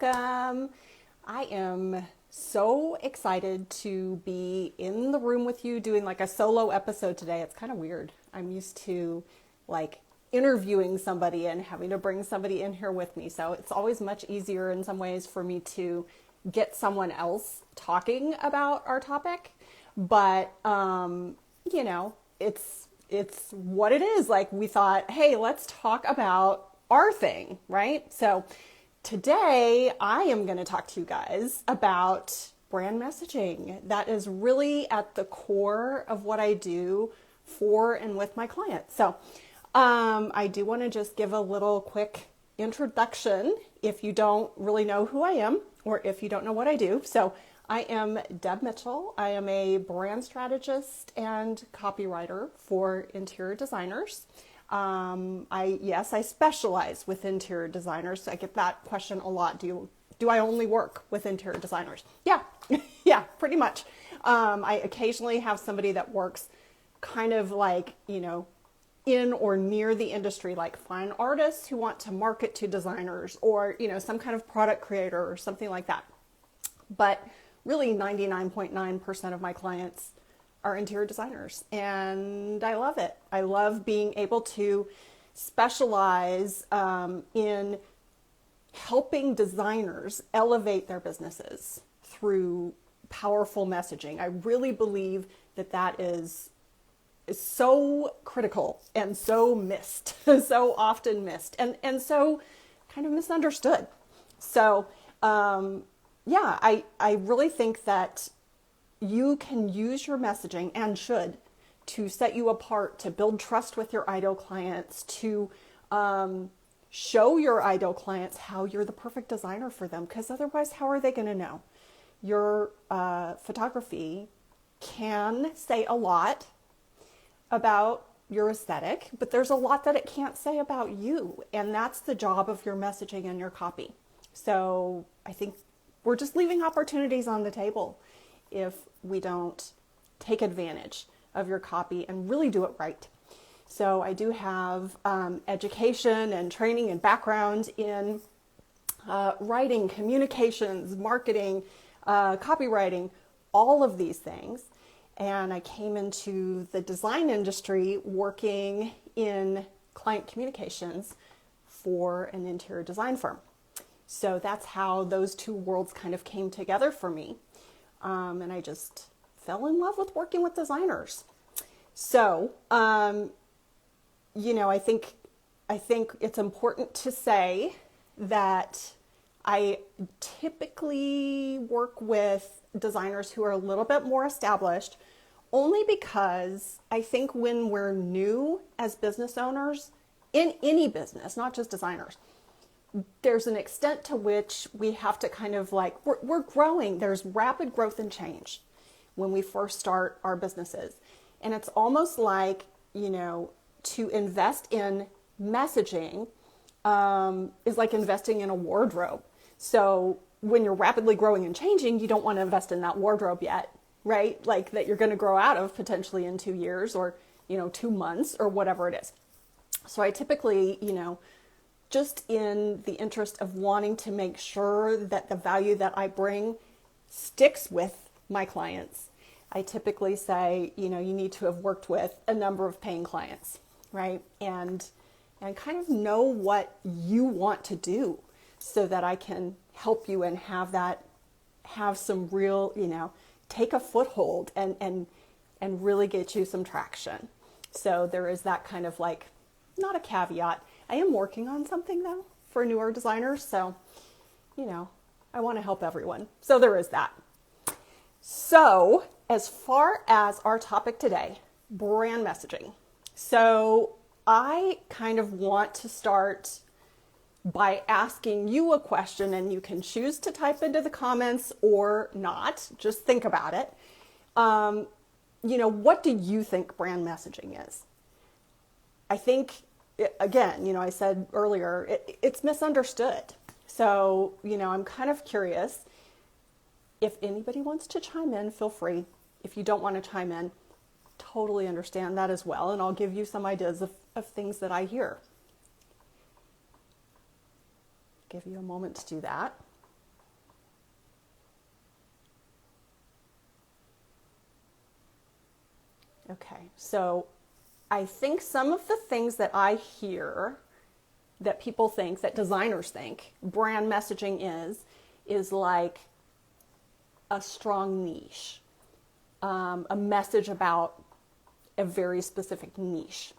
welcome. I am so excited to be in the room with you doing like a solo episode today. It's kind of weird. I'm used to like interviewing somebody and having to bring somebody in here with me. So it's always much easier in some ways for me to get someone else talking about our topic. But, it's what it is. Like we thought, hey, let's talk about our thing, right? So today I am going to talk to you guys about brand messaging. That is really at the core of what I do for and with my clients. So I do want to just give a little quick introduction if you don't really know who I am or if you don't know what I do. So I am Deb Mitchell. I am a brand strategist and copywriter for interior designers. I specialize with interior designers. I get that question a lot. Do I only work with interior designers? Yeah, yeah, pretty much. I occasionally have somebody that works kind of like, in or near the industry, like fine artists who want to market to designers or, some kind of product creator or something like that. But really 99.9% of my clients are interior designers, and I love it. I love being able to specialize in helping designers elevate their businesses through powerful messaging. I really believe that is so critical and so missed, so often missed, and so kind of misunderstood. So I really think that you can use your messaging and should to set you apart, to build trust with your ideal clients, to show your ideal clients how you're the perfect designer for them. Because otherwise, how are they going to know? Your photography can say a lot about your aesthetic, but there's a lot that it can't say about you. And that's the job of your messaging and your copy. So I think we're just leaving opportunities on the table if we don't take advantage of your copy and really do it right. So I do have education and training and background in writing, communications, marketing, copywriting, all of these things. And I came into the design industry working in client communications for an interior design firm. So that's how those two worlds kind of came together for me. And I just fell in love with working with designers. So, I think it's important to say that I typically work with designers who are a little bit more established, only because I think when we're new as business owners in any business, not just designers, there's an extent to which we have to kind of like, we're growing. There's rapid growth and change when we first start our businesses. And it's almost like, to invest in messaging is like investing in a wardrobe. So when you're rapidly growing and changing, you don't want to invest in that wardrobe yet, right? Like that you're going to grow out of potentially in 2 years or, 2 months or whatever it is. So I typically, just in the interest of wanting to make sure that the value that I bring sticks with my clients, I typically say, you need to have worked with a number of paying clients, right? And kind of know what you want to do so that I can help you and have some real, take a foothold and really get you some traction. So there is that kind of like, not a caveat. I am working on something though for newer designers. So, I want to help everyone. So there is that. So as far as our topic today, brand messaging. So I kind of want to start by asking you a question, and you can choose to type into the comments or not. Just think about it. What do you think brand messaging is? I think, again, I said earlier, it's misunderstood. So, I'm kind of curious. If anybody wants to chime in, feel free. If you don't want to chime in, totally understand that as well. And I'll give you some ideas of things that I hear. Give you a moment to do that. Okay, so I think some of the things that I hear that people think, that designers think brand messaging is like a strong niche, a message about a very specific niche,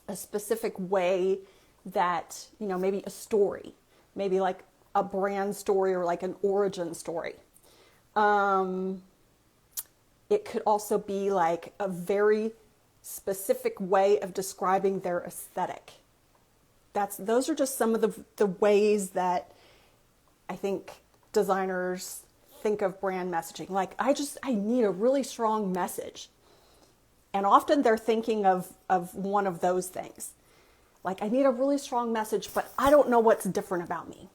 a specific way that, maybe a story, maybe like a brand story or like an origin story. It could also be like a very specific way of describing their aesthetic. Those are just some of the ways that I think designers think of brand messaging. Like, I need a really strong message. And often they're thinking of one of those things. Like, I need a really strong message, but I don't know what's different about me.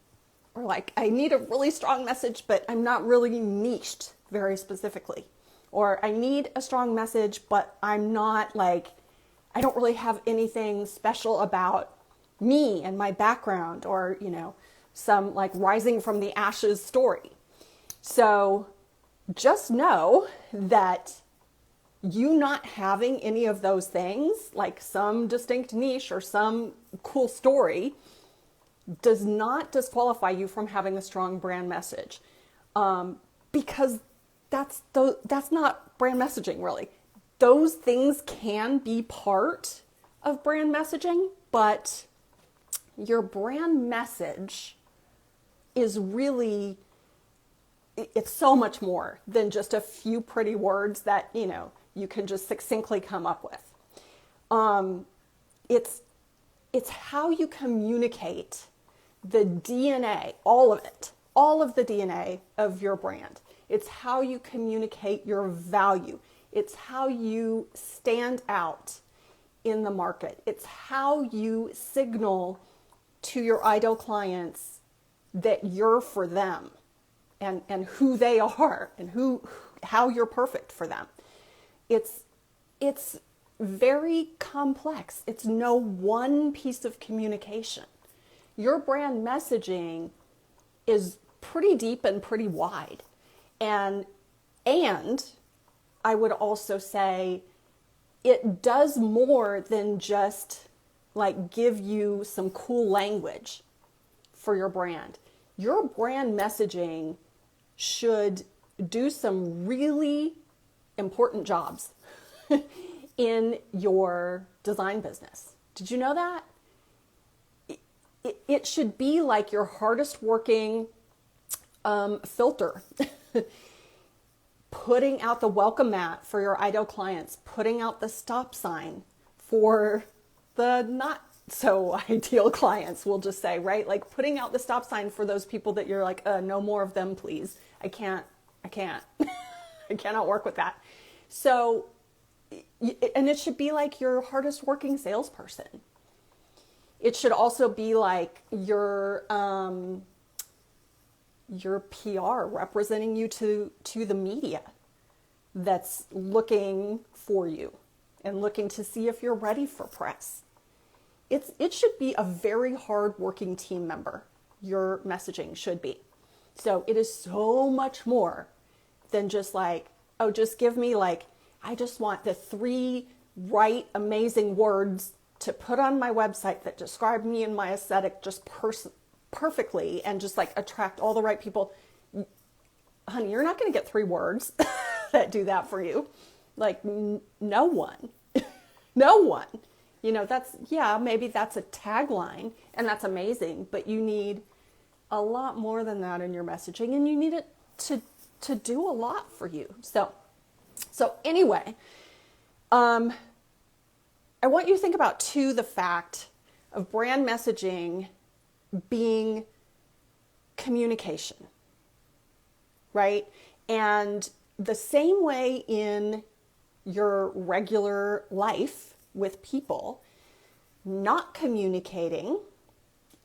Or like, I need a really strong message, but I'm not really niched very specifically. Or I need a strong message, but I'm not like, I don't really have anything special about me and my background, or, some like rising from the ashes story. So just know that you not having any of those things, like some distinct niche or some cool story, does not disqualify you from having a strong brand message, because that's not brand messaging, really. Those things can be part of brand messaging, but your brand message is really, it's so much more than just a few pretty words that, you can just succinctly come up with. It's how you communicate the DNA, all of the DNA of your brand. It's how you communicate your value. It's how you stand out in the market. It's how you signal to your ideal clients that you're for them, and who they are, and how you're perfect for them. It's very complex. It's no one piece of communication. Your brand messaging is pretty deep and pretty wide. And I would also say it does more than just like give you some cool language for your brand. Your brand messaging should do some really important jobs in your design business. Did you know that? It should be like your hardest working filter. Putting out the welcome mat for your ideal clients, putting out the stop sign for the not so ideal clients, we'll just say, right? Like putting out the stop sign for those people that you're like, no more of them, please. I can't. I cannot work with that. So, and it should be like your hardest working salesperson. It should also be like your PR representing you to the media that's looking for you and looking to see if you're ready for press. It should be a very hard-working team member. Your messaging should be. So it is so much more than just like, oh, just give me like, I just want the 3 right, amazing words to put on my website that describe me and my aesthetic just perfectly and just like attract all the right people. Honey, you're not going to get 3 words that do that for you. Like no one, no one, maybe that's a tagline and that's amazing, but you need a lot more than that in your messaging, and you need it to do a lot for you. So anyway, I want you to think about too, the fact of brand messaging being communication, right? And the same way in your regular life with people, not communicating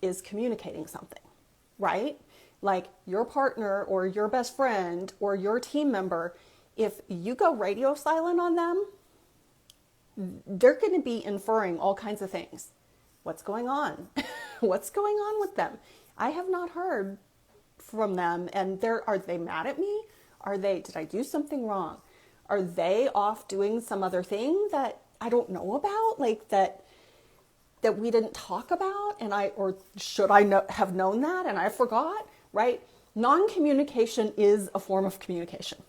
is communicating something, right? Like your partner or your best friend or your team member, if you go radio silent on them, they're going to be inferring all kinds of things. What's going on? What's going on with them? I have not heard from them, and are they mad at me? Did I do something wrong? Are they off doing some other thing that I don't know about? Like that we didn't talk about, or should I have known that and I forgot, right? Non-communication is a form of communication.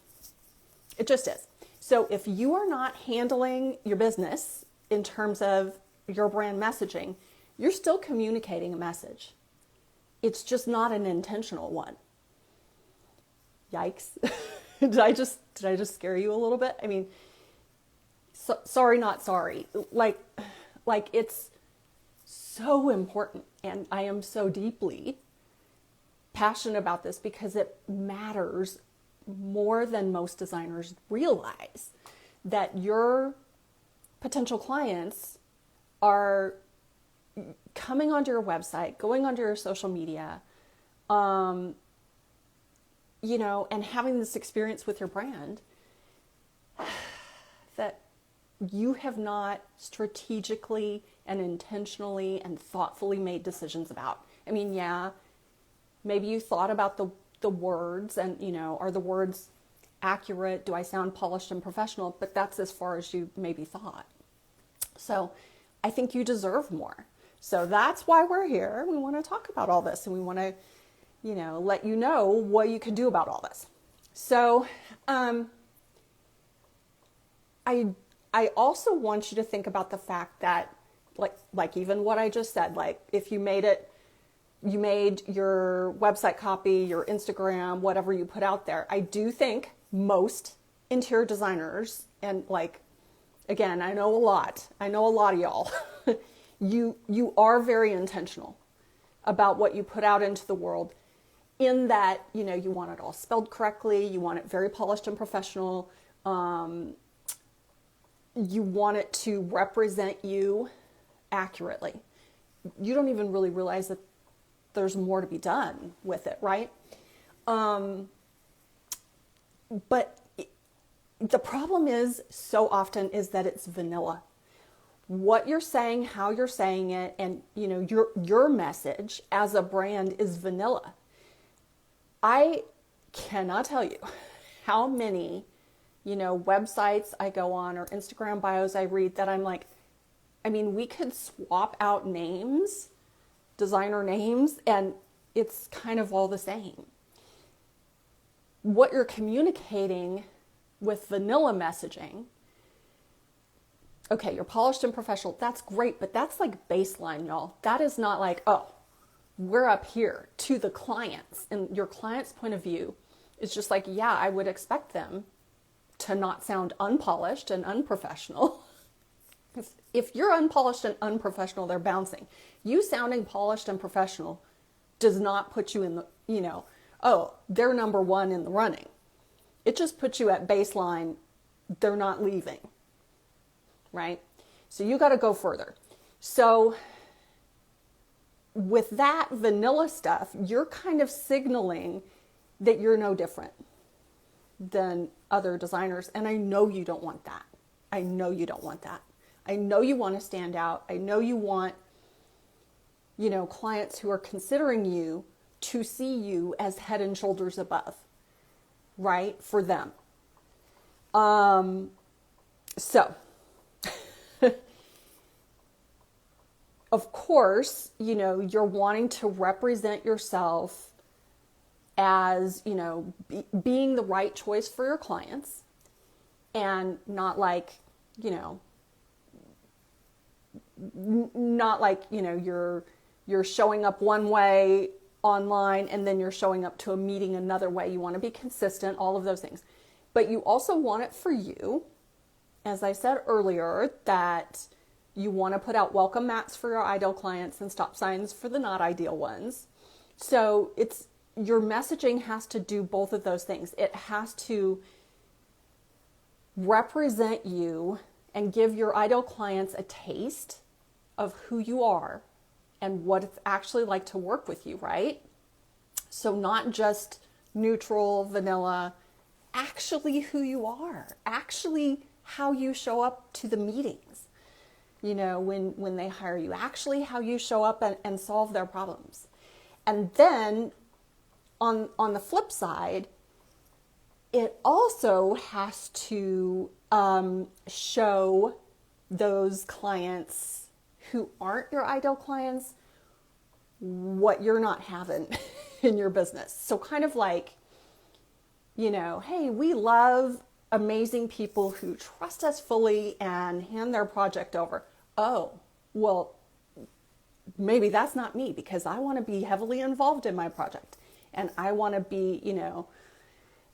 It just is. So if you are not handling your business in terms of your brand messaging, you're still communicating a message. It's just not an intentional one. Yikes. Did I just scare you a little bit? I mean, sorry, not sorry. Like it's so important, and I am so deeply passionate about this because it matters more than most designers realize, that your potential clients are coming onto your website, going onto your social media, and having this experience with your brand that you have not strategically and intentionally and thoughtfully made decisions about. I mean, yeah, maybe you thought about the words and, are the words accurate? Do I sound polished and professional? But that's as far as you maybe thought. So I think you deserve more. So that's why we're here. We want to talk about all this, and we want to, let you know what you can do about all this. So I also want you to think about the fact that, like even what I just said, like if you made your website copy, your Instagram, whatever you put out there, I do think most interior designers, and again, I know a lot of y'all, you are very intentional about what you put out into the world, in that, you want it all spelled correctly, you want it very polished and professional, you want it to represent you accurately. You don't even really realize that there's more to be done with it, right? But the problem is so often is that it's vanilla. What you're saying, how you're saying it, and your message as a brand is vanilla. I cannot tell you how many websites I go on or Instagram bios I read that I'm like, we could swap out names, designer names, and it's kind of all the same. What you're communicating with vanilla messaging, okay, you're polished and professional, that's great, but that's like baseline, y'all. That is not like, oh, we're up here to the clients, and your client's point of view is just like, yeah, I would expect them to not sound unpolished and unprofessional. If you're unpolished and unprofessional, they're bouncing. You sounding polished and professional does not put you in the, oh, they're number one in the running. It just puts you at baseline. They're not leaving, right? So you got to go further. So with that vanilla stuff, you're kind of signaling that you're no different than other designers. And I know you don't want that. I know you don't want that. I know you want to stand out. I know you want, clients who are considering you to see you as head and shoulders above, right? For them. So, of course, you're wanting to represent yourself as, being the right choice for your clients, and not like, you're showing up one way online and then you're showing up to a meeting another way. You want to be consistent, all of those things. But you also want it for you, as I said earlier, that you want to put out welcome mats for your ideal clients and stop signs for the not ideal ones. So your messaging has to do both of those things. It has to represent you and give your ideal clients a taste of who you are and what it's actually like to work with you, right? So not just neutral, vanilla, actually who you are, actually how you show up to the meetings, when they hire you, actually how you show up and solve their problems. And then on the flip side, it also has to show those clients who aren't your ideal clients what you're not having in your business. So kind of like, hey, we love amazing people who trust us fully and hand their project over. Oh, well, maybe that's not me, because I want to be heavily involved in my project and I want to be,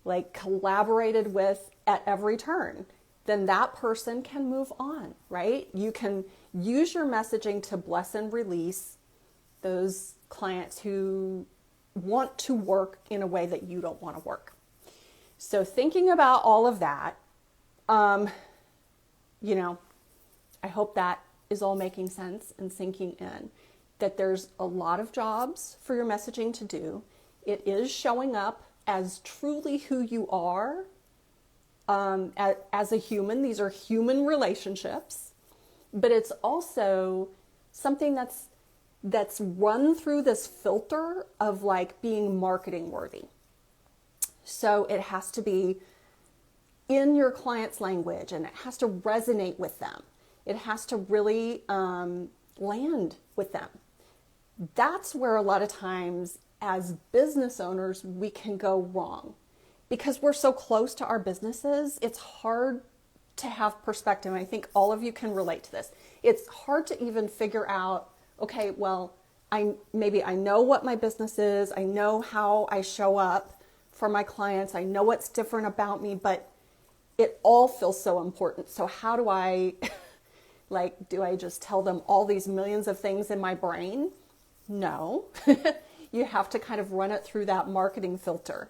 like collaborated with at every turn. Then that person can move on, right? You can use your messaging to bless and release those clients who want to work in a way that you don't want to work. So thinking about all of that, I hope that is all making sense and sinking in, that there's a lot of jobs for your messaging to do. It is showing up as truly who you are as a human. These are human relationships, but it's also something that's run through this filter of like being marketing worthy. So it has to be in your client's language and it has to resonate with them. It has to really land with them. That's where a lot of times as business owners we can go wrong, because we're so close to our businesses. It's hard to have perspective. I think all of you can relate to this. It's hard to even figure out, okay, well, I know what my business is. I know how I show up for my clients. I know what's different about me, but it all feels so important. So how do I, do I just tell them all these millions of things in my brain? No. You have to kind of run it through that marketing filter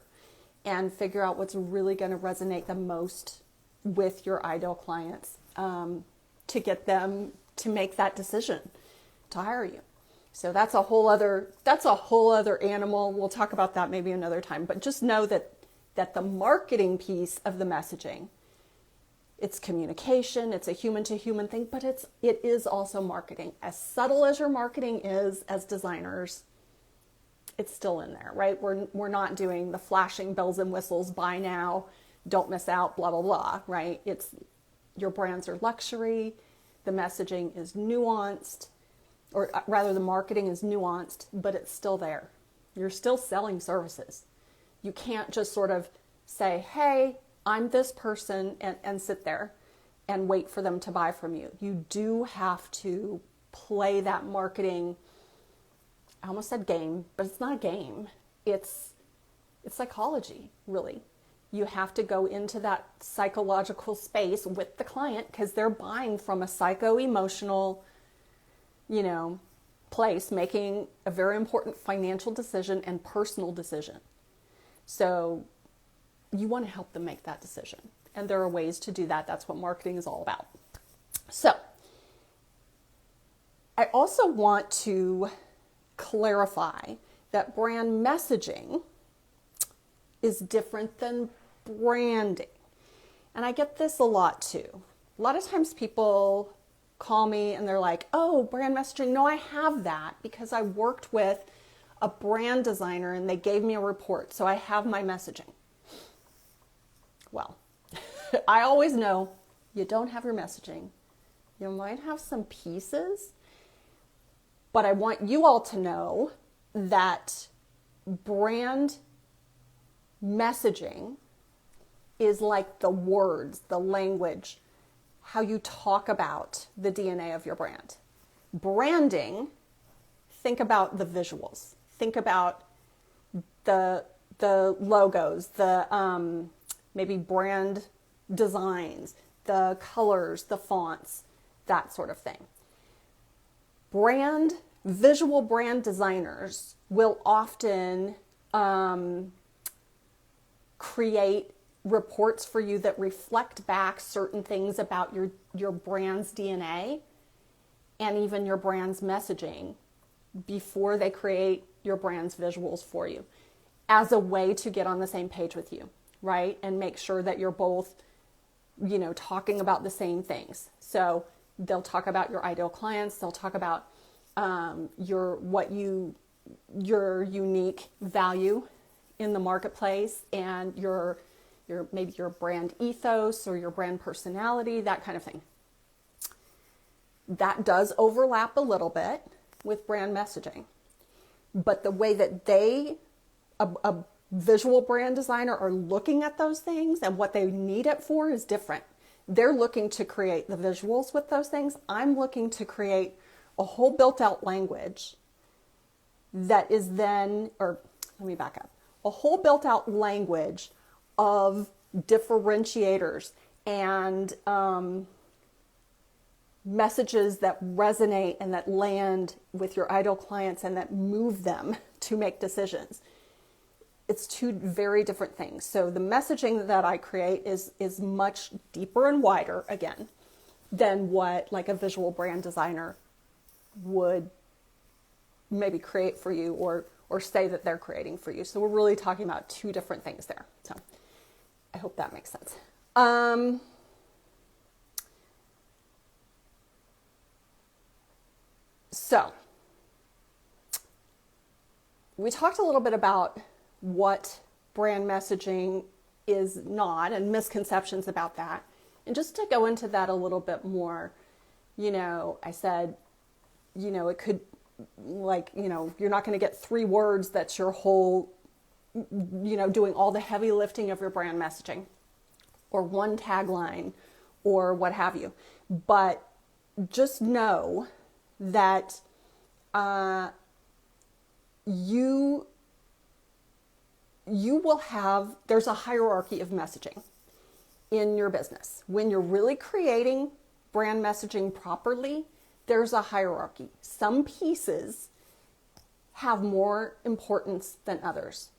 and figure out what's really going to resonate the most with your ideal clients to get them to make that decision to hire you. So that's a whole other animal. We'll talk about that maybe another time. But just know that the marketing piece of the messaging, it's communication, it's a human to human thing, but it is also marketing. As subtle as your marketing is as designers, it's still in there, right? We're not doing the flashing bells and whistles, buy now, don't miss out, blah, blah, blah, right? It's your brands are luxury, the messaging is nuanced, or rather the marketing is nuanced, but it's still there. You're still selling services. You can't just sort of say, hey, I'm this person and sit there and wait for them to buy from you. You do have to play that marketing, I almost said game, but it's not a game. It's psychology, really. You have to go into that psychological space with the client because they're buying from a psycho-emotional, place, making a very important financial decision and personal decision. So you want to help them make that decision. And there are ways to do that. That's what marketing is all about. So I also want to clarify that brand messaging is different than branding. And I get this a lot too. A lot of times people call me and they're like, oh, brand messaging. No, I have that because I worked with a brand designer and they gave me a report. So I have my messaging. Well, I always know you don't have your messaging. You might have some pieces, but I want you all to know that brand messaging is like the words, the language, how you talk about the DNA of your brand. Branding, think about the visuals. Think about the logos, the maybe brand designs, the colors, the fonts, that sort of thing. Visual brand designers will often create reports for you that reflect back certain things about your brand's DNA and even your brand's messaging before they create your brand's visuals for you as a way to get on the same page with you, right? And make sure that you're both, talking about the same things. So they'll talk about your ideal clients. They'll talk about your unique value in the marketplace and your maybe your brand ethos or your brand personality, that kind of thing. That does overlap a little bit with brand messaging. But the way that a visual brand designer are looking at those things and what they need it for is different. They're looking to create the visuals with those things. I'm looking to create a whole built out language that is then, or let me back up, a whole built out language of differentiators and messages that resonate and that land with your ideal clients and that move them to make decisions. It's two very different things. So the messaging that I create is much deeper and wider, again, than what like a visual brand designer would maybe create for you or say that they're creating for you. So we're really talking about two different things there. So I hope that makes sense. So we talked a little bit about what brand messaging is not and misconceptions about that. And just to go into that a little bit more, I said, it could you're not going to get 3 words that's your whole, doing all the heavy lifting of your brand messaging or one tagline or what have you. But just know that you will have, there's a hierarchy of messaging in your business. When you're really creating brand messaging properly, there's a hierarchy. Some pieces have more importance than others.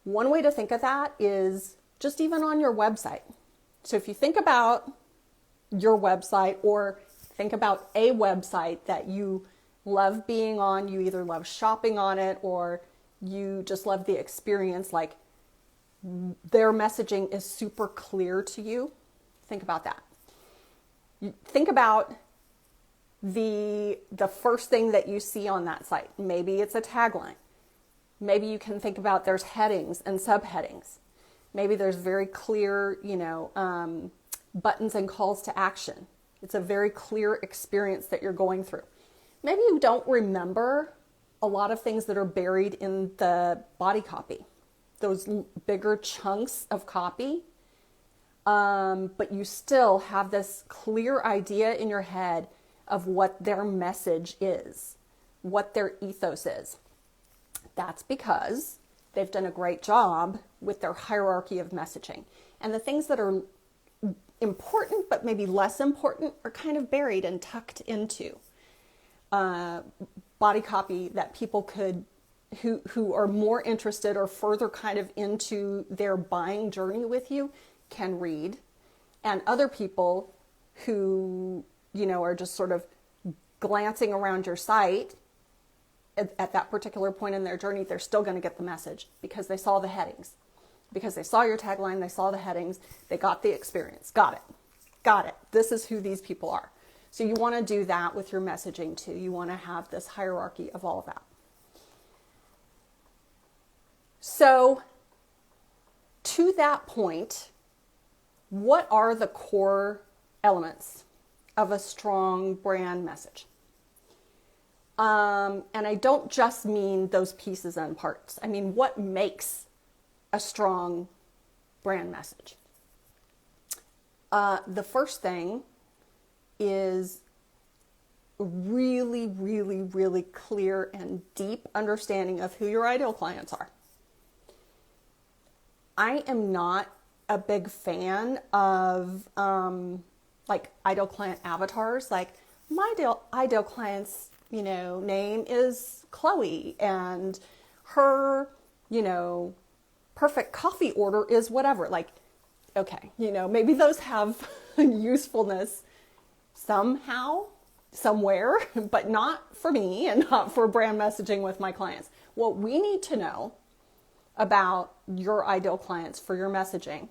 One way to think of that is just even on your website. So if you think about your website or think about a website that you love being on, you either love shopping on it or you just love the experience, like their messaging is super clear to you. Think about that. You think about the first thing that you see on that site. Maybe it's a tagline. Maybe you can think about there's headings and subheadings. Maybe there's very clear, buttons and calls to action. It's a very clear experience that you're going through. Maybe you don't remember a lot of things that are buried in the body copy, those bigger chunks of copy, but you still have this clear idea in your head of what their message is, what their ethos is. That's because they've done a great job with their hierarchy of messaging. And the things that are important but maybe less important are kind of buried and tucked into body copy that people could, who are more interested or further kind of into their buying journey with you, can read. And other people who, are just sort of glancing around your site at that particular point in their journey, they're still going to get the message because they saw the headings, because they saw your tagline, they saw the headings, they got the experience. Got it. This is who these people are. So you want to do that with your messaging too. You want to have this hierarchy of all of that. So to that point, what are the core elements of a strong brand message? And I don't just mean those pieces and parts. I mean, what makes a strong brand message? The first thing is really, really, really clear and deep understanding of who your ideal clients are. I am not a big fan of ideal client avatars. Like my ideal client's, name is Chloe and her, perfect coffee order is whatever. Like, okay, maybe those have usefulness somehow, somewhere, but not for me and not for brand messaging with my clients. What we need to know about your ideal clients for your messaging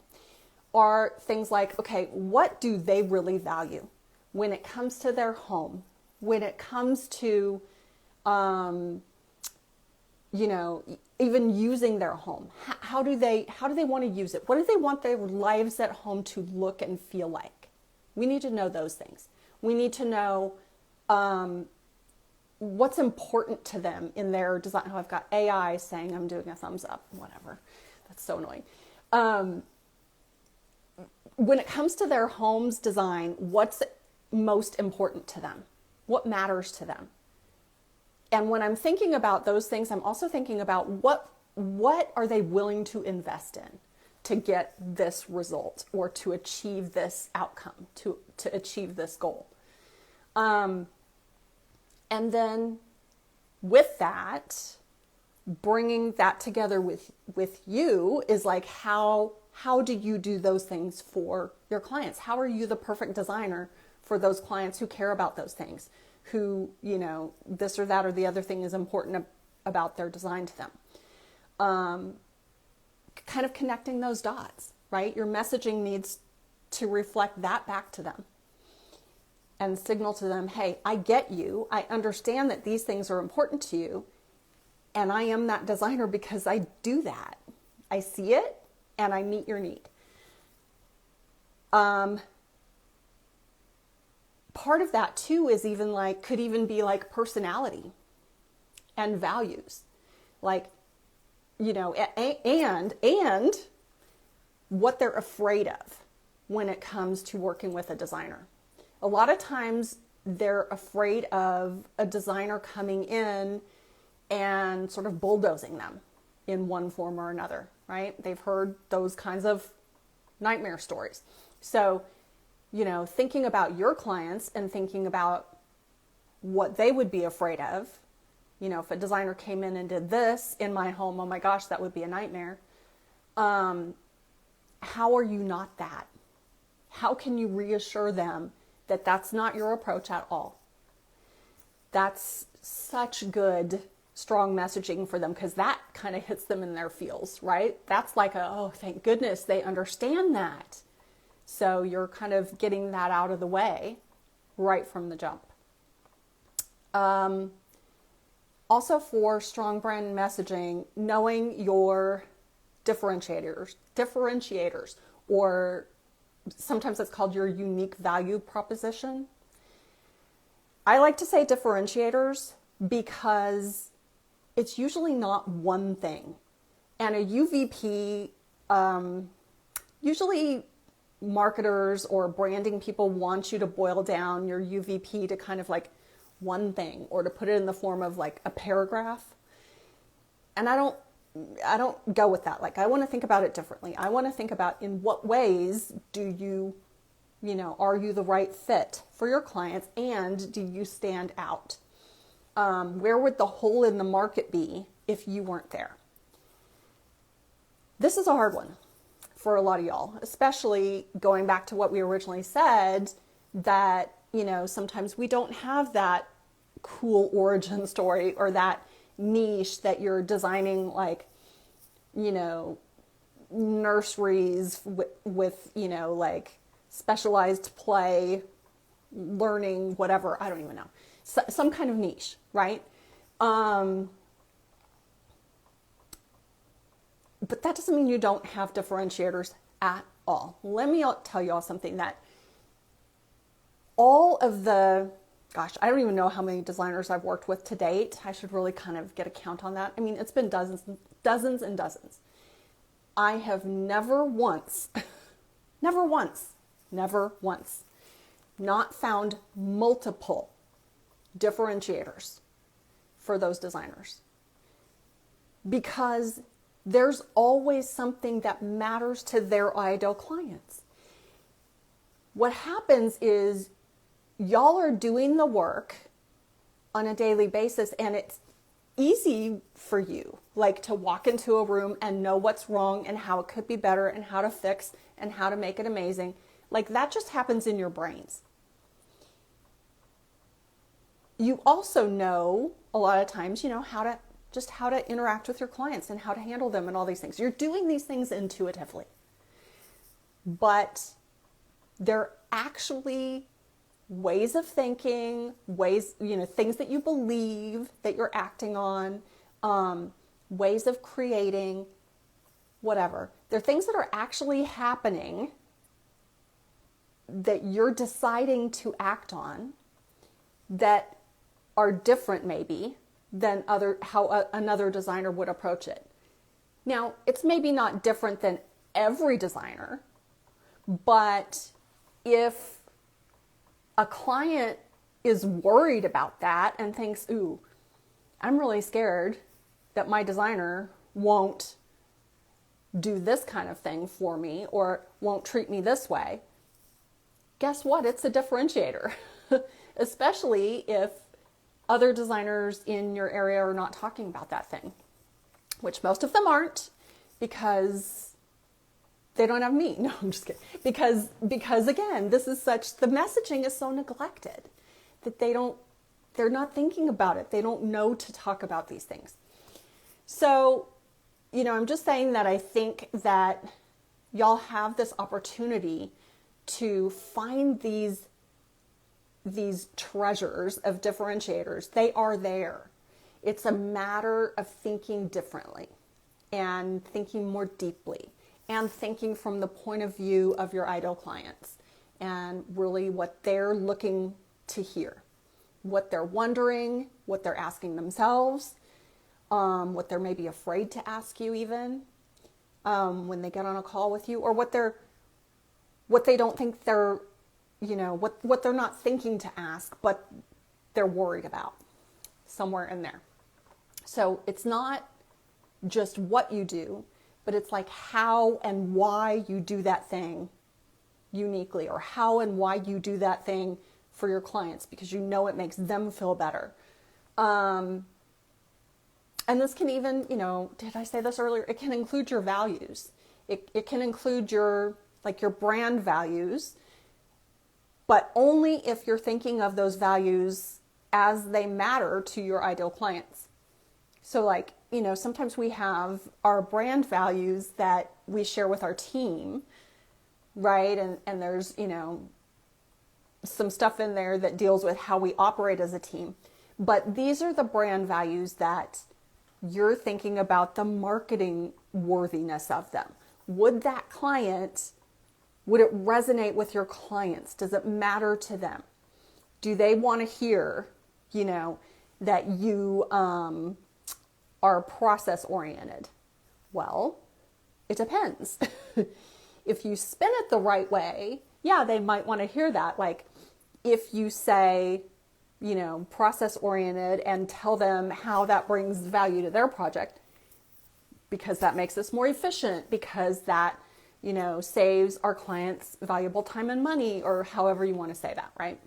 are things like, okay, what do they really value when it comes to their home, when it comes to even using their home. How do they want to use it? What do they want their lives at home to look and feel like? We need to know those things. We need to know what's important to them in their design. Oh, I've got AI saying I'm doing a thumbs up, whatever. That's so annoying. When it comes to their home's design, what's most important to them? What matters to them? And when I'm thinking about those things, I'm also thinking about what are they willing to invest in to get this result or to achieve this outcome, to achieve this goal. And then with that, bringing that together with you is like, how do you do those things for your clients? How are you the perfect designer for those clients who care about those things, who, this or that or the other thing is important about their design to them? Kind of connecting those dots, right? Your messaging needs to reflect that back to them and signal to them, hey, I get you. I understand that these things are important to you. And I am that designer because I do that. I see it and I meet your need. Part of that too is could even be like personality and values. And what they're afraid of when it comes to working with a designer. A lot of times they're afraid of a designer coming in and sort of bulldozing them in one form or another, right? They've heard those kinds of nightmare stories. So, thinking about your clients and thinking about what they would be afraid of, if a designer came in and did this in my home, oh my gosh, that would be a nightmare. How are you not that? How can you reassure them that that's not your approach at all? That's such good, strong messaging for them, because that kind of hits them in their feels, right? That's like oh, thank goodness they understand that. So you're kind of getting that out of the way right from the jump. Also for strong brand messaging, knowing your differentiators, or sometimes it's called your unique value proposition. I like to say differentiators because it's usually not one thing. And a UVP, usually marketers or branding people want you to boil down your UVP to kind of like one thing, or to put it in the form of like a paragraph. And I don't go with that. Like, I want to think about it differently. I want to think about, in what ways do you are you the right fit for your clients, and do you stand out? Where would the hole in the market be if you weren't there? This is a hard one for a lot of y'all, especially going back to what we originally said, that, sometimes we don't have that cool origin story or that niche that you're designing, like, nurseries with like specialized play, learning, whatever. I don't even know. Some kind of niche, right? But that doesn't mean you don't have differentiators at all. Let me tell you all something, that all of the, I don't even know how many designers I've worked with to date. I should really kind of get a count on that. I mean, it's been dozens and dozens. I have never once not found multiple differentiators for those designers, because there's always something that matters to their ideal clients. What happens is y'all are doing the work on a daily basis, and it's easy for you, like, to walk into a room and know what's wrong and how it could be better and how to fix and how to make it amazing. Like, that just happens in your brains. You also know a lot of times, how to interact with your clients and how to handle them and all these things. You're doing these things intuitively, but they're actually ways of thinking, things that you believe that you're acting on, ways of creating, whatever. They're things that are actually happening that you're deciding to act on that are different maybe than how another designer would approach it. Now, it's maybe not different than every designer, but if a client is worried about that and thinks, ooh, I'm really scared that my designer won't do this kind of thing for me or won't treat me this way, guess what? It's a differentiator, especially if other designers in your area are not talking about that thing, which most of them aren't because they don't have me. No, I'm just kidding. Because again, the messaging is so neglected that they're not thinking about it. They don't know to talk about these things. So, I'm just saying that I think that y'all have this opportunity to find these treasures of differentiators. They are there. It's a matter of thinking differently and thinking more deeply and thinking from the point of view of your ideal clients and really what they're looking to hear, what they're wondering, what they're asking themselves, what they're maybe afraid to ask you even when they get on a call with you, or what they don't think they're, what they're not thinking to ask, but they're worried about somewhere in there. So it's not just what you do, but it's like how and why you do that thing uniquely, or how and why you do that thing for your clients because it makes them feel better. And this can even, did I say this earlier? It can include your values. It can include your brand values, but only if you're thinking of those values as they matter to your ideal clients. So sometimes we have our brand values that we share with our team, right? And there's, some stuff in there that deals with how we operate as a team. But these are the brand values that you're thinking about the marketing worthiness of them. Would it resonate with your clients? Does it matter to them? Do they want to hear, that you are process oriented? Well, it depends. If you spin it the right way, yeah, they might want to hear that. Like if you say, process oriented and tell them how that brings value to their project, because that makes us more efficient, because that, saves our clients valuable time and money, or however you want to say that, right?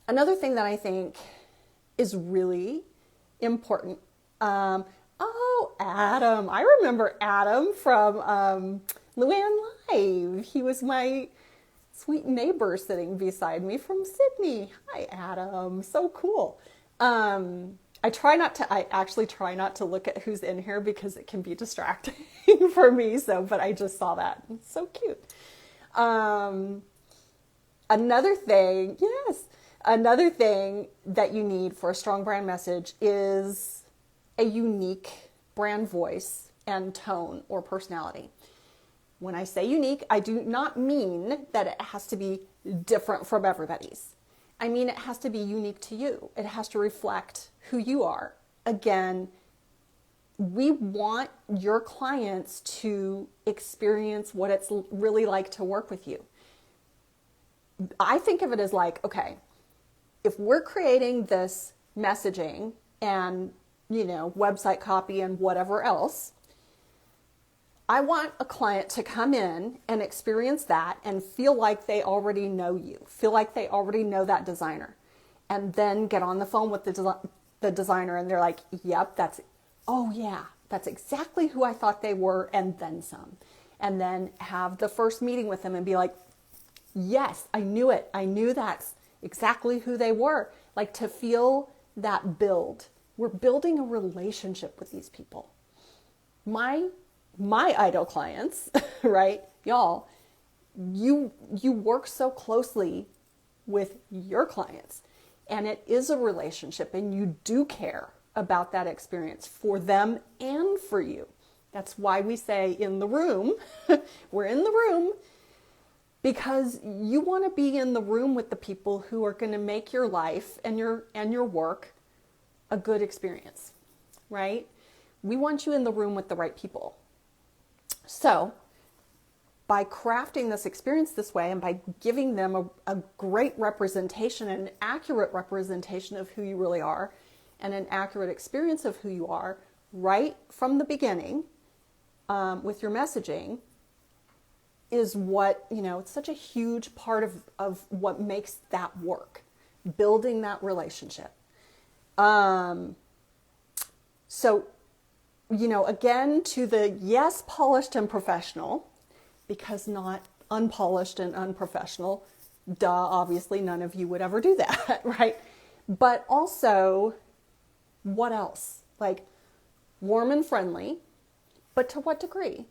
Another thing that I think is really important. Adam. I remember Adam from Luann Live. He was my sweet neighbor sitting beside me from Sydney. Hi, Adam. So cool. I actually try not to look at who's in here because it can be distracting for me. But I just saw that. It's so cute. Another thing that you need for a strong brand message is a unique brand voice and tone or personality. When I say unique, I do not mean that it has to be different from everybody's. I mean, it has to be unique to you. It has to reflect who you are. Again, we want your clients to experience what it's really like to work with you. I think of it as like, okay, if we're creating this messaging and, website copy and whatever else, I want a client to come in and experience that and feel like they already know you, feel like they already know that designer, and then get on the phone with the designer and they're like, yep, that's exactly who I thought they were, and then some. And then have the first meeting with them and be like, yes, I knew it. I knew that's exactly who they were. Like, to feel that build. We're building a relationship with these people. My ideal clients, right? Y'all, you work so closely with your clients. and it is a relationship, and you do care about that experience for them and for you. That's why we say in the room, we're in the room, because you want to be in the room with the people who are going to make your life and your work a good experience, right? We want you in the room with the right people. So by crafting this experience this way and by giving them a great representation, an accurate representation of who you really are, and an accurate experience of who you are right from the beginning with your messaging, is what, it's such a huge part of what makes that work, building that relationship. So, again, to the yes, polished and professional, because not unpolished and unprofessional, duh, obviously none of you would ever do that, right? But also, what else? Like warm and friendly, but to what degree?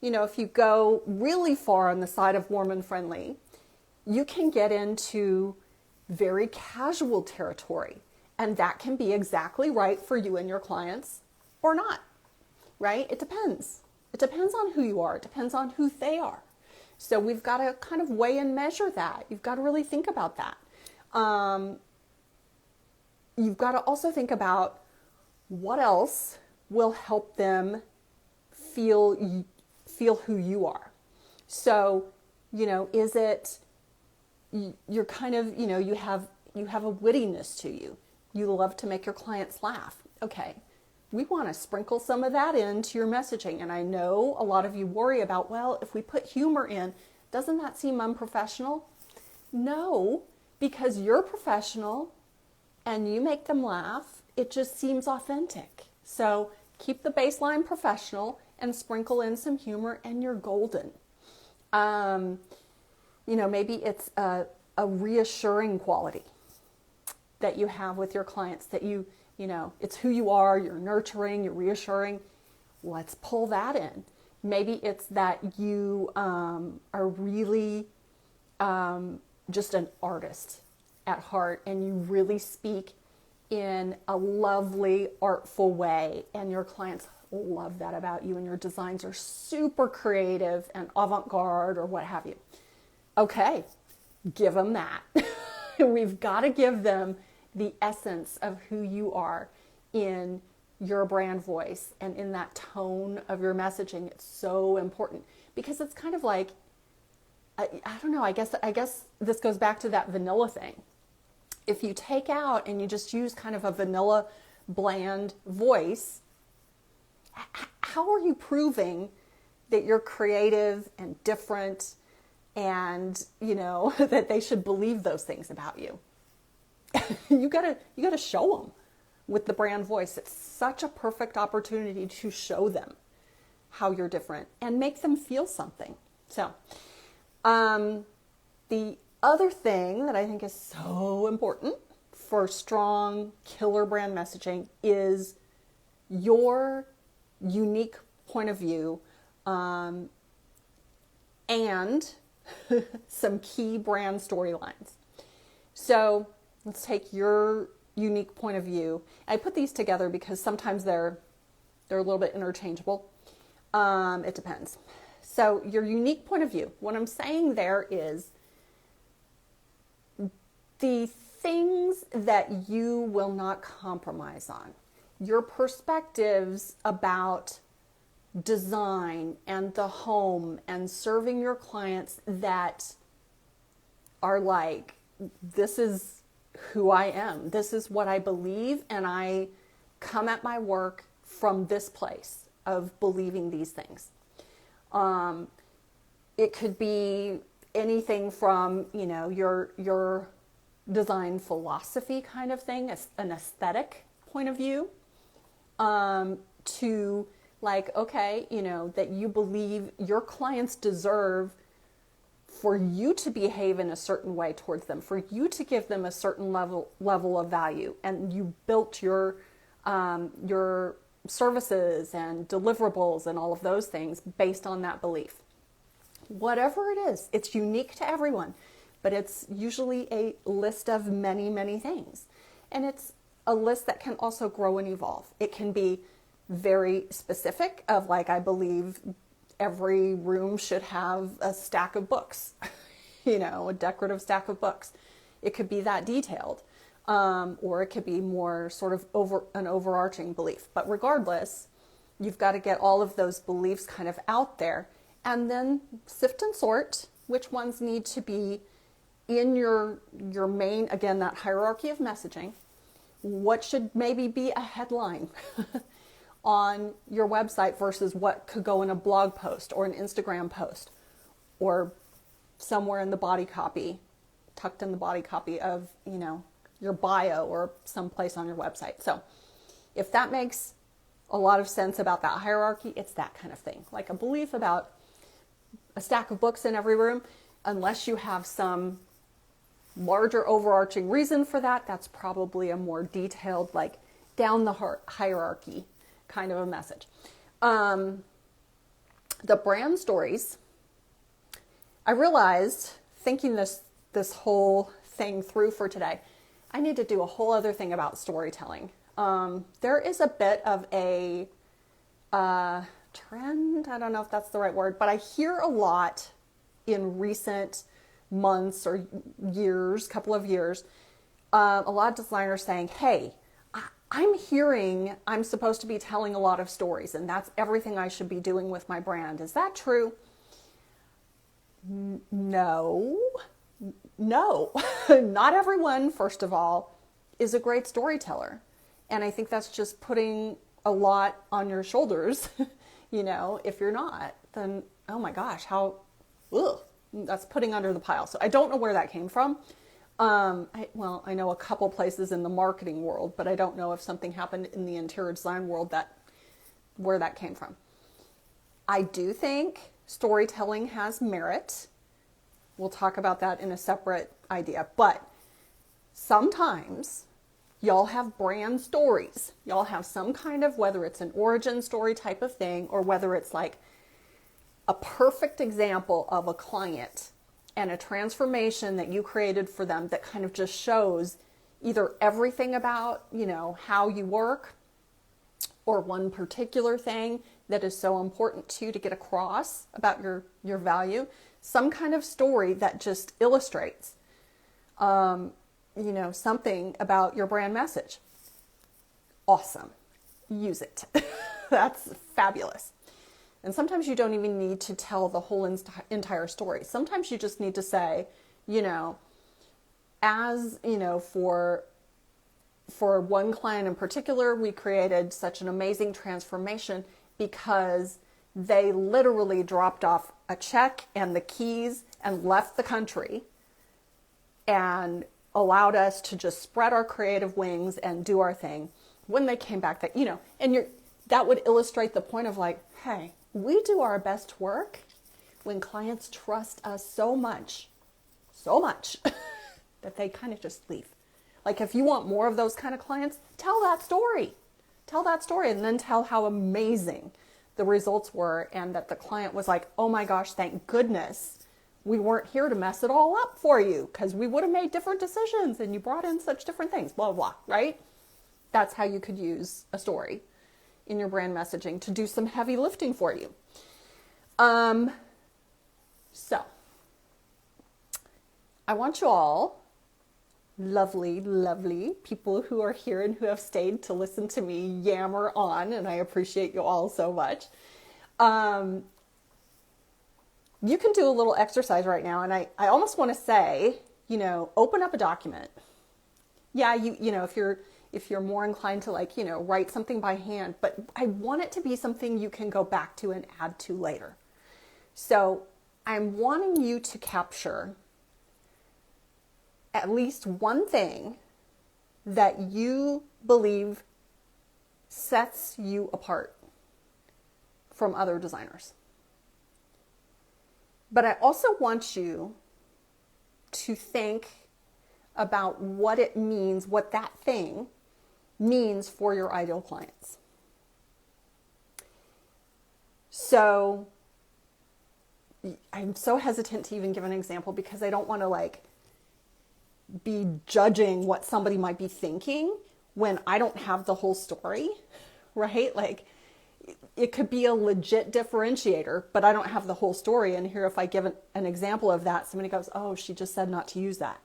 If you go really far on the side of warm and friendly, you can get into very casual territory. And that can be exactly right for you and your clients or not, right? It depends. It depends on who you are. It depends on who they are. So we've got to kind of weigh and measure that. You've got to really think about that. You've got to also think about what else will help them feel who you are. So, is it you're kind of, you have a wittiness to you. You love to make your clients laugh. Okay, we want to sprinkle some of that into your messaging. And I know a lot of you worry about, well, if we put humor in, doesn't that seem unprofessional? No, because you're professional and you make them laugh. It just seems authentic. So keep the baseline professional and sprinkle in some humor and you're golden. Maybe it's a reassuring quality that you have with your clients, that it's who you are, you're nurturing, you're reassuring. Let's pull that in. Maybe it's that you are really just an artist at heart and you really speak in a lovely, artful way, and your clients love that about you, and your designs are super creative and avant-garde or what have you. Okay, give them that. We've got to give them the essence of who you are in your brand voice and in that tone of your messaging. It's so important because it's kind of like, I don't know, I guess this goes back to that vanilla thing. If you take out and you just use kind of a vanilla, bland voice, how are you proving that you're creative and different and, that they should believe those things about you? You gotta show them with the brand voice. It's such a perfect opportunity to show them how you're different and make them feel something. So, the other thing that I think is so important for strong killer brand messaging is your unique point of view, and some key brand storylines. So let's take your unique point of view. I put these together because sometimes they're a little bit interchangeable. It depends. So your unique point of view, what I'm saying there is the things that you will not compromise on. Your perspectives about design and the home and serving your clients that are like, this is who I am. This is what I believe, and I come at my work from this place of believing these things. It could be anything from, your design philosophy kind of thing, an aesthetic point of view, to like, okay, that you believe your clients deserve for you to behave in a certain way towards them, for you to give them a certain level of value, and you built your services and deliverables and all of those things based on that belief. Whatever it is, it's unique to everyone, but it's usually a list of many, many things. And it's a list that can also grow and evolve. It can be very specific of like, I believe every room should have a stack of books, a decorative stack of books. It could be that detailed. Or it could be more sort of an overarching belief. But regardless, you've got to get all of those beliefs kind of out there and then sift and sort which ones need to be in your main, again, that hierarchy of messaging. What should maybe be a headline on your website versus what could go in a blog post or an Instagram post or somewhere in the body copy, tucked in the body copy of, your bio or someplace on your website. So if that makes a lot of sense about that hierarchy, it's that kind of thing. Like a belief about a stack of books in every room, unless you have some larger overarching reason for that, that's probably a more detailed, like down the hierarchy kind of a message. The brand stories, I realized thinking this whole thing through for today, I need to do a whole other thing about storytelling. There is a bit of a trend, I don't know if that's the right word, but I hear a lot in recent months or years, couple of years, a lot of designers saying, hey, I'm hearing I'm supposed to be telling a lot of stories and that's everything I should be doing with my brand. Is that true? No, not everyone, first of all, is a great storyteller. And I think that's just putting a lot on your shoulders. If you're not, then, oh my gosh, that's putting under the pile. So I don't know where that came from. I know a couple places in the marketing world, but I don't know if something happened in the interior design world where that came from. I do think storytelling has merit. We'll talk about that in a separate idea, but sometimes y'all have brand stories. Y'all have some kind of, whether it's an origin story type of thing, or whether it's like a perfect example of a client and a transformation that you created for them that kind of just shows either everything about, how you work, or one particular thing that is so important to you to get across about your value. Some kind of story that just illustrates, something about your brand message. Awesome. Use it. That's fabulous. And sometimes you don't even need to tell the whole entire story. Sometimes you just need to say, for one client in particular, we created such an amazing transformation because they literally dropped off a check and the keys and left the country and allowed us to just spread our creative wings and do our thing. When they came back, that would illustrate the point of like, hey, we do our best work when clients trust us so much that they kind of just leave. Like if you want more of those kind of clients, tell that story and then tell how amazing the results were and that the client was like, oh my gosh, thank goodness we weren't here to mess it all up for you because we would have made different decisions and you brought in such different things, blah, blah, blah, right? That's how you could use a story in your brand messaging to do some heavy lifting for you. So I want you all, lovely, lovely people who are here and who have stayed to listen to me yammer on, and I appreciate you all so much. You can do a little exercise right now, and I almost want to say, open up a document. Yeah, if you're more inclined to write something by hand, but I want it to be something you can go back to and add to later. So I'm wanting you to capture at least one thing that you believe sets you apart from other designers. But I also want you to think about what it means, what that thing means for your ideal clients. So I'm so hesitant to even give an example because I don't want to be judging what somebody might be thinking when I don't have the whole story, right? Like it could be a legit differentiator, but I don't have the whole story. And here, if I give an example of that, somebody goes, oh, she just said not to use that.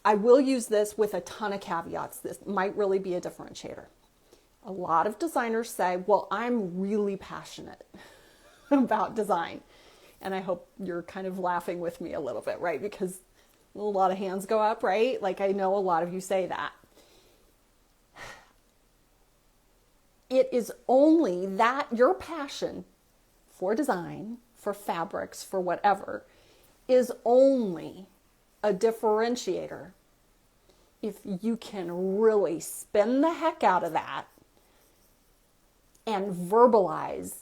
I will use this with a ton of caveats. This might really be a differentiator. A lot of designers say, well, I'm really passionate about design. And I hope you're kind of laughing with me a little bit, right? Because a lot of hands go up, right? Like I know a lot of you say that. It is only that your passion for design, for fabrics, for whatever, is only a differentiator if you can really spin the heck out of that and verbalize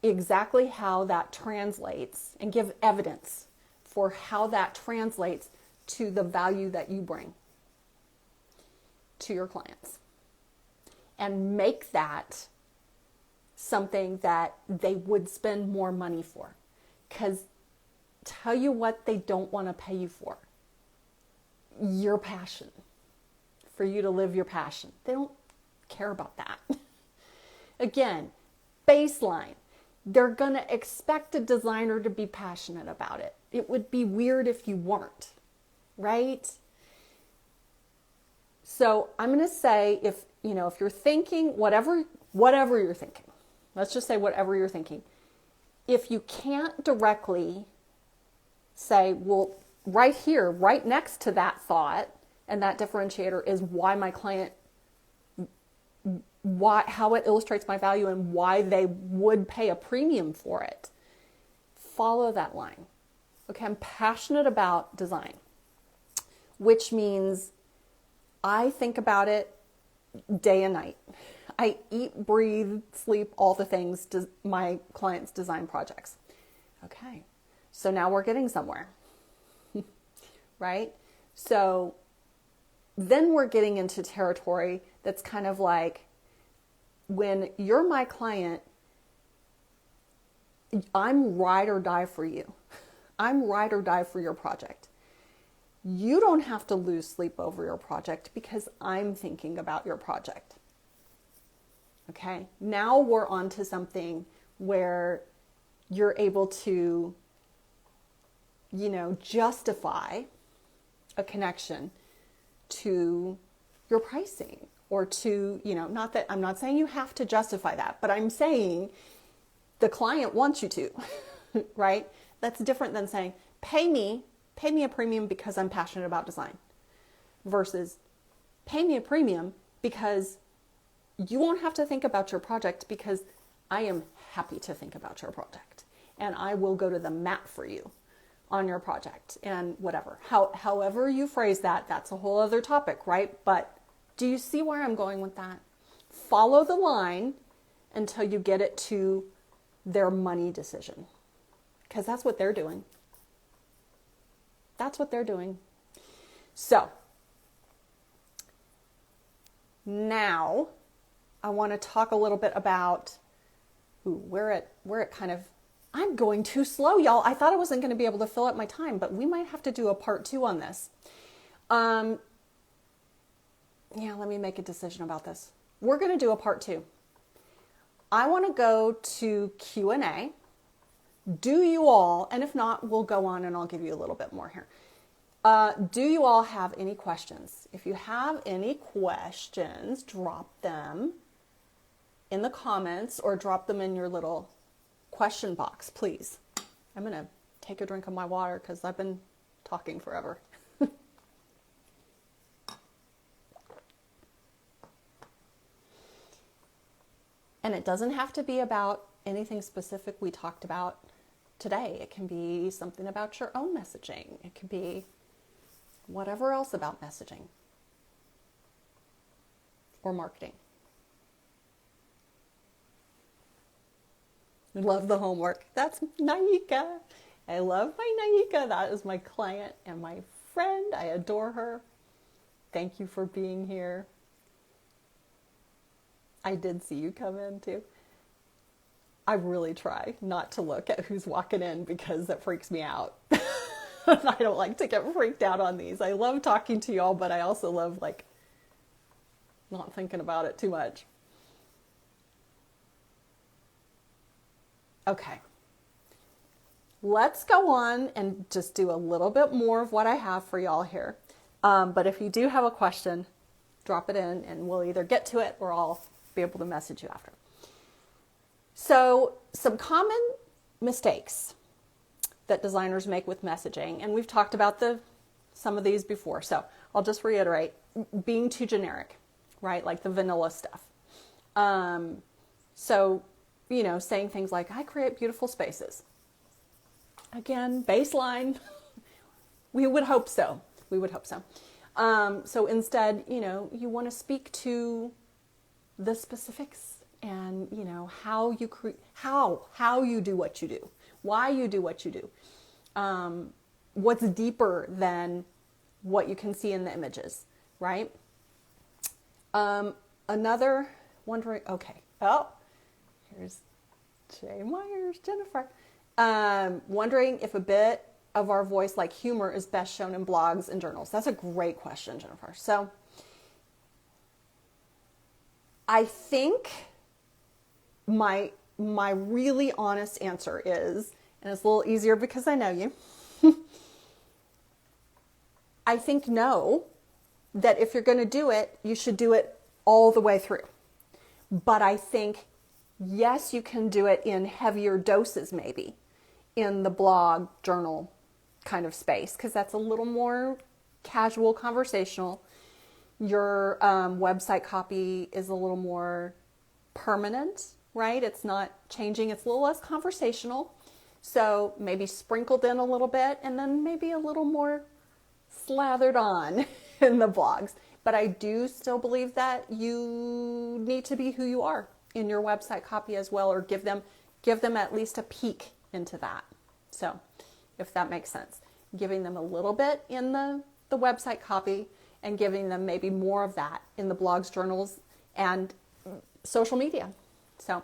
exactly how that translates and give evidence for how that translates to the value that you bring to your clients. And make that something that they would spend more money for. Because tell you what they don't want to pay you for. Your passion. For you to live your passion. They don't care about that. Again, baseline. They're going to expect a designer to be passionate about it. It would be weird if you weren't, right? So I'm going to say if you're thinking whatever you're thinking, let's just say whatever you're thinking. If you can't directly say, well, right here, right next to that thought and that differentiator is why my client, how it illustrates my value and why they would pay a premium for it, follow that line. Okay, I'm passionate about design, which means I think about it day and night. I eat, breathe, sleep, all the things, my clients' design projects. Okay, so now we're getting somewhere, right? So then we're getting into territory that's kind of like, when you're my client, I'm ride or die for you. I'm ride or die for your project. You don't have to lose sleep over your project because I'm thinking about your project. Okay, now we're on to something where you're able to, justify a connection to your pricing or to, not that I'm not saying you have to justify that, but I'm saying the client wants you to, right? That's different than saying, pay me a premium because I'm passionate about design versus pay me a premium because you won't have to think about your project because I am happy to think about your project and I will go to the mat for you on your project and whatever. However you phrase that, that's a whole other topic, right? But do you see where I'm going with that? Follow the line until you get it to their money decision because that's what they're doing. That's what they're doing. So now I want to talk a little bit about where it kind of, I'm going too slow, y'all. I thought I wasn't going to be able to fill up my time, but we might have to do a part 2 on this. Let me make a decision about this. We're going to do a part 2. I want to go to Q&A. Do you all, and if not, we'll go on and I'll give you a little bit more here. Do you all have any questions? If you have any questions, drop them in the comments or drop them in your little question box, please. I'm going to take a drink of my water because I've been talking forever. And it doesn't have to be about anything specific we talked about today. It can be something about your own messaging. It could be whatever else about messaging or marketing. Love the homework. That's Naika. I love my Naika. That is my client and my friend. I adore her. Thank you for being here. I did see you come in too. I really try not to look at who's walking in because that freaks me out. I don't like to get freaked out on these. I love talking to y'all, but I also love like not thinking about it too much. Okay. Let's go on and just do a little bit more of what I have for y'all here. But if you do have a question, drop it in and we'll either get to it or I'll be able to message you after. So some common mistakes that designers make with messaging, and we've talked about some of these before, so I'll just reiterate: being too generic, right? Like the vanilla stuff. So, saying things like, I create beautiful spaces. Again, baseline, we would hope so. We would hope so. So instead, you want to speak to the specifics and, how you do what you do, why you do what you do. What's deeper than what you can see in the images, right? Another wondering, okay. Oh, here's Jay Myers, Jennifer. Wondering if a bit of our voice, like humor, is best shown in blogs and journals. That's a great question, Jennifer. So I think my really honest answer is, and it's a little easier because I know you, I think no, that if you're going to do it, you should do it all the way through. But I think, yes, you can do it in heavier doses, maybe in the blog journal kind of space, because that's a little more casual, conversational. Your website copy is a little more permanent, right? It's not changing. It's a little less conversational. So maybe sprinkled in a little bit and then maybe a little more slathered on in the blogs. But I do still believe that you need to be who you are in your website copy as well, or give them at least a peek into that. So if that makes sense, giving them a little bit in the website copy and giving them maybe more of that in the blogs, journals, and social media. So,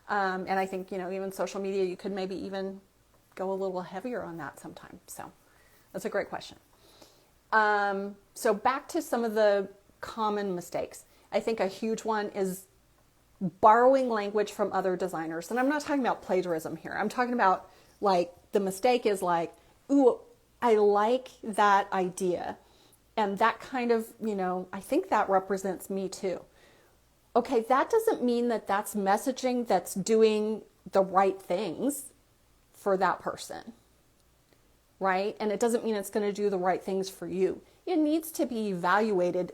and I think, even social media, you could maybe even go a little heavier on that sometime. So that's a great question. So back to some of the common mistakes. I think a huge one is borrowing language from other designers. And I'm not talking about plagiarism here. I'm talking about like the mistake is like, ooh, I like that idea. And that kind of, I think that represents me too. Okay, that doesn't mean that that's messaging that's doing the right things for that person, right? And it doesn't mean it's going to do the right things for you. It needs to be evaluated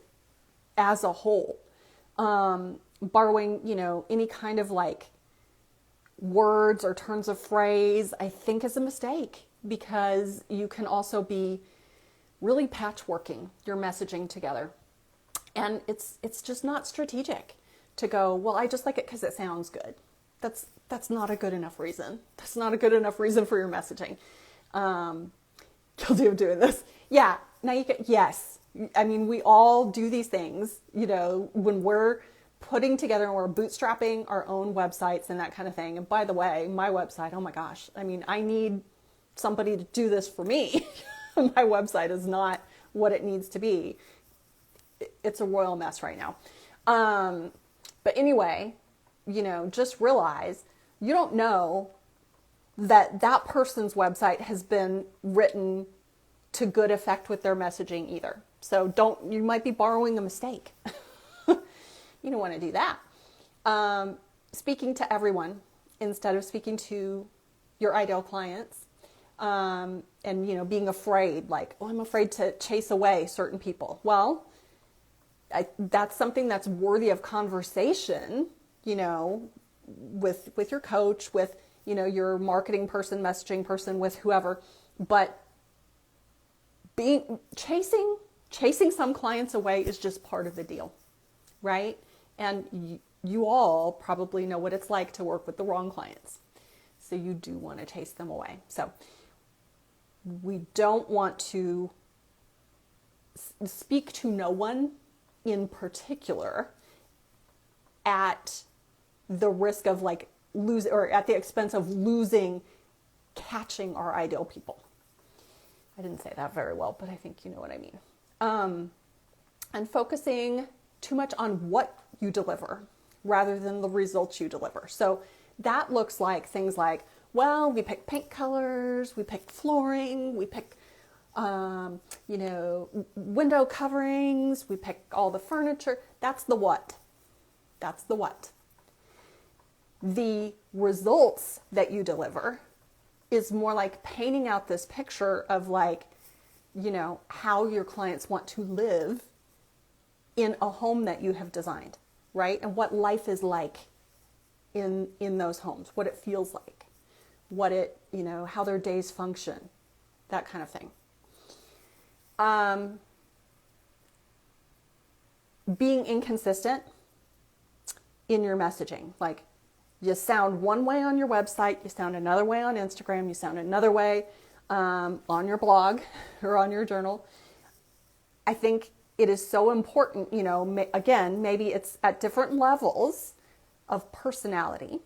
as a whole. Borrowing, any kind of like words or turns of phrase, I think is a mistake, because you can also be really patchworking your messaging together. And it's just not strategic to go, well, I just like it because it sounds good. That's not a good enough reason. That's not a good enough reason for your messaging. Guilty of doing this. Yeah. Now yes. I mean, we all do these things, when we're putting together and we're bootstrapping our own websites and that kind of thing. And by the way, my website, oh my gosh, I mean, I need somebody to do this for me. My website is not what it needs to be. It's a royal mess right now. But anyway, just realize you don't know that person's website has been written to good effect with their messaging either. So you might be borrowing a mistake. You don't want to do that. Speaking to everyone instead of speaking to your ideal clients. And, being afraid, like, oh, I'm afraid to chase away certain people. Well, that's something that's worthy of conversation, with your coach, with, your marketing person, messaging person, with whoever. But chasing some clients away is just part of the deal, right? And you all probably know what it's like to work with the wrong clients. So you do want to chase them away. So we don't want to speak to no one in particular at the risk of like or at the expense of catching our ideal people. I didn't say that very well, but I think you know what I mean. And focusing too much on what you deliver rather than the results you deliver. So that looks like things like, well, we pick paint colors, we pick flooring, we pick, window coverings, we pick all the furniture. That's the what. That's the what. The results that you deliver is more like painting out this picture of like, how your clients want to live in a home that you have designed, right? And what life is like in those homes, what it feels like, what it, how their days function, that kind of thing. Being inconsistent in your messaging, like you sound one way on your website, you sound another way on Instagram, you sound another way on your blog or on your journal. I think it is so important, again, maybe it's at different levels of personality,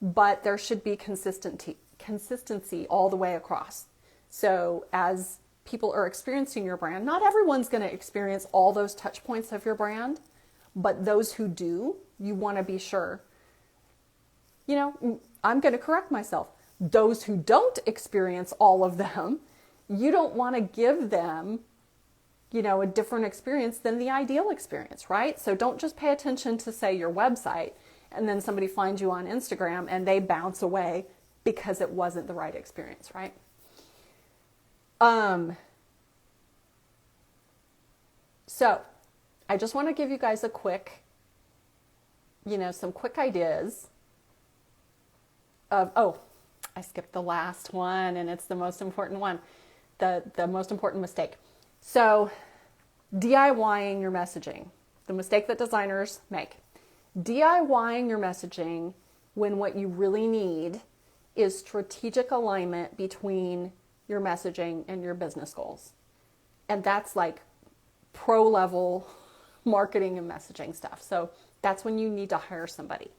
but there should be consistency all the way across. So as people are experiencing your brand, not everyone's going to experience all those touch points of your brand, but those who do, you want to be sure. I'm going to correct myself. Those who don't experience all of them, you don't want to give them, a different experience than the ideal experience, right? So don't just pay attention to, say, your website, and then somebody finds you on Instagram and they bounce away because it wasn't the right experience, right? So I just want to give you guys a quick, some quick ideas of, I skipped the last one, and it's the most important one, the most important mistake. So DIYing your messaging, the mistake that designers make. DIYing your messaging when what you really need is strategic alignment between your messaging and your business goals. And that's like pro level marketing and messaging stuff. So that's when you need to hire somebody.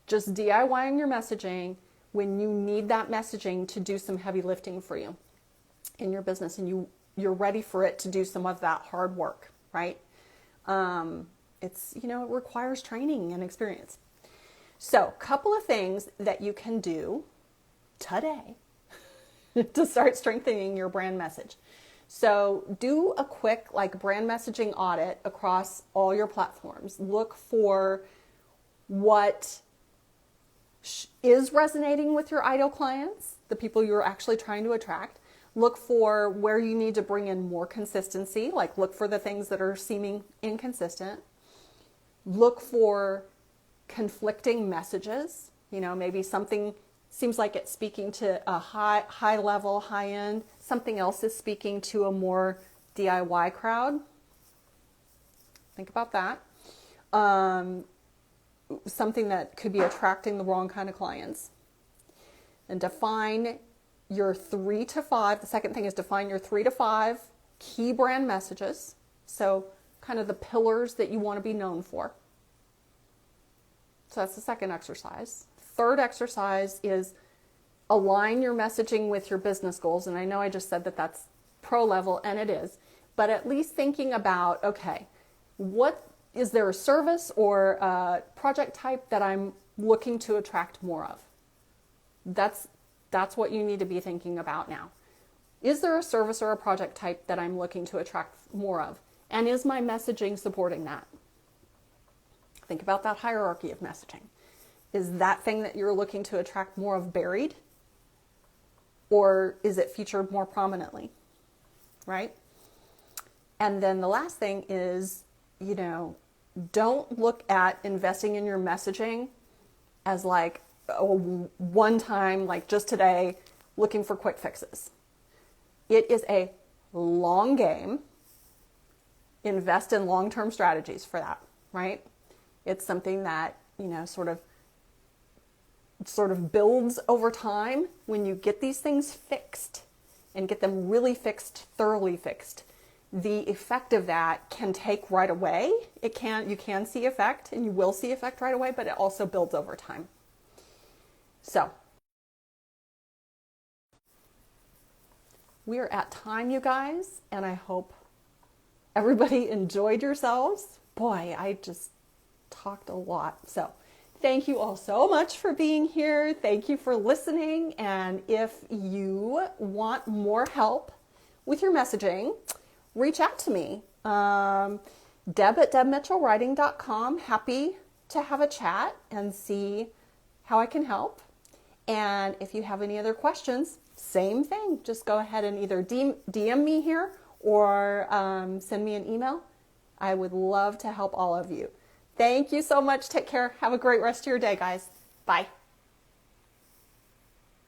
Just DIYing your messaging when you need that messaging to do some heavy lifting for you in your business, and you're ready for it to do some of that hard work, right? It requires training and experience. So, a couple of things that you can do today to start strengthening your brand message. So, do a quick brand messaging audit across all your platforms. Look for what is resonating with your ideal clients, the people you're actually trying to attract. Look for where you need to bring in more consistency, look for the things that are seeming inconsistent. Look for conflicting messages. Maybe something seems like it's speaking to a high level, high end. Something else is speaking to a more DIY crowd. Think about that. Something that could be attracting the wrong kind of clients. And define your 3 to 5. The second thing is define your 3 to 5 key brand messages. So kind of the pillars that you want to be known for. So that's the second exercise. Third exercise is align your messaging with your business goals. And I know I just said that that's pro level, and it is, but at least thinking about, okay, is there a service or a project type that I'm looking to attract more of? That's what you need to be thinking about now. Is there a service or a project type that I'm looking to attract more of? And is my messaging supporting that? Think about that hierarchy of messaging. Is that thing that you're looking to attract more of buried? Or is it featured more prominently? Right? And then the last thing is, don't look at investing in your messaging as a one time, just today, looking for quick fixes. It is a long game. Invest in long-term strategies for that, right? It's something that, sort of builds over time. When you get these things fixed and get them really fixed, thoroughly fixed, the effect of that can take right away. You can see effect, and you will see effect right away, but it also builds over time. So, We are at time, you guys, and I hope everybody enjoyed yourselves. Boy, I just talked a lot. So thank you all so much for being here. Thank you for listening. And if you want more help with your messaging, reach out to me. Deb at debmitchellwriting.com. Happy to have a chat and see how I can help. And if you have any other questions, same thing. Just go ahead and either DM me here or send me an email. I would love to help all of you. Thank you so much. Take care. Have a great rest of your day, guys. Bye.